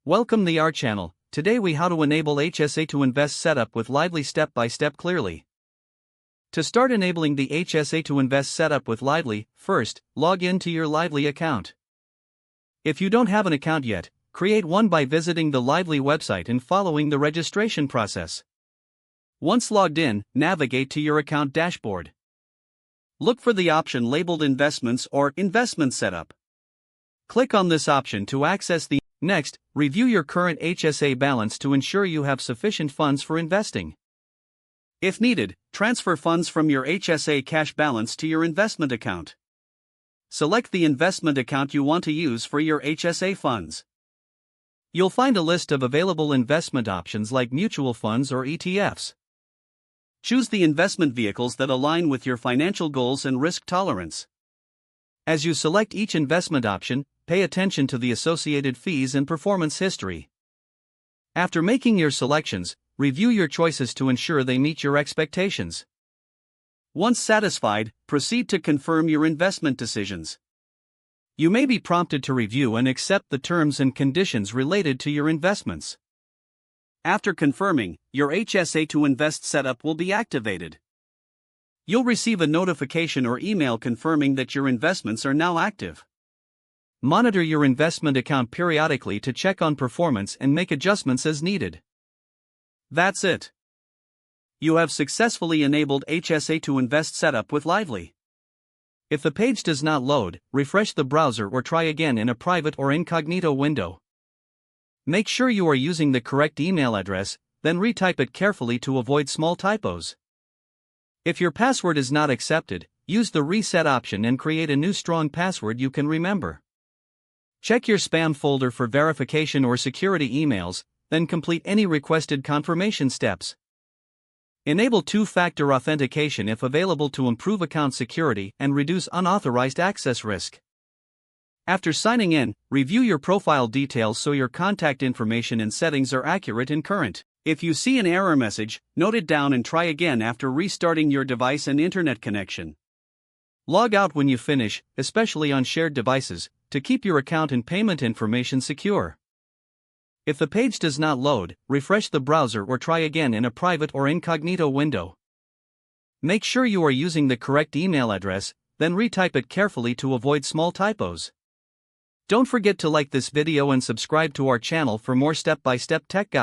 Welcome to our channel. Today we how to enable HSA to invest setup with Lively step by step clearly. To start enabling the HSA to invest setup with Lively, first, log in to your Lively account. If you don't have an account yet, create one by visiting the Lively website and following the registration process. Once logged in, navigate to your account dashboard. Look for the option labeled Investments or Investment Setup. Click on this option to access the Next, review your current HSA balance to ensure you have sufficient funds for investing. If needed, transfer funds from your HSA cash balance to your investment account. Select the investment account you want to use for your HSA funds. You'll find a list of available investment options like mutual funds or ETFs. Choose the investment vehicles that align with your financial goals and risk tolerance. As you select each investment option, pay attention to the associated fees and performance history. After making your selections, review your choices to ensure they meet your expectations. Once satisfied, proceed to confirm your investment decisions. You may be prompted to review and accept the terms and conditions related to your investments. After confirming, your HSA-to-invest setup will be activated. You'll receive a notification or email confirming that your investments are now active. Monitor your investment account periodically to check on performance and make adjustments as needed. That's it. You have successfully enabled HSA to invest setup with Lively. If the page does not load, refresh the browser or try again in a private or incognito window. Make sure you are using the correct email address, then retype it carefully to avoid small typos. If your password is not accepted, use the reset option and create a new strong password you can remember. Check your spam folder for verification or security emails, then complete any requested confirmation steps. Enable two-factor authentication if available to improve account security and reduce unauthorized access risk. After signing in, review your profile details so your contact information and settings are accurate and current. If you see an error message, note it down and try again after restarting your device and internet connection. Log out when you finish, especially on shared devices, to keep your account and payment information secure. If the page does not load, refresh the browser or try again in a private or incognito window. Make sure you are using the correct email address, then retype it carefully to avoid small typos. Don't forget to like this video and subscribe to our channel for more step-by-step tech guides.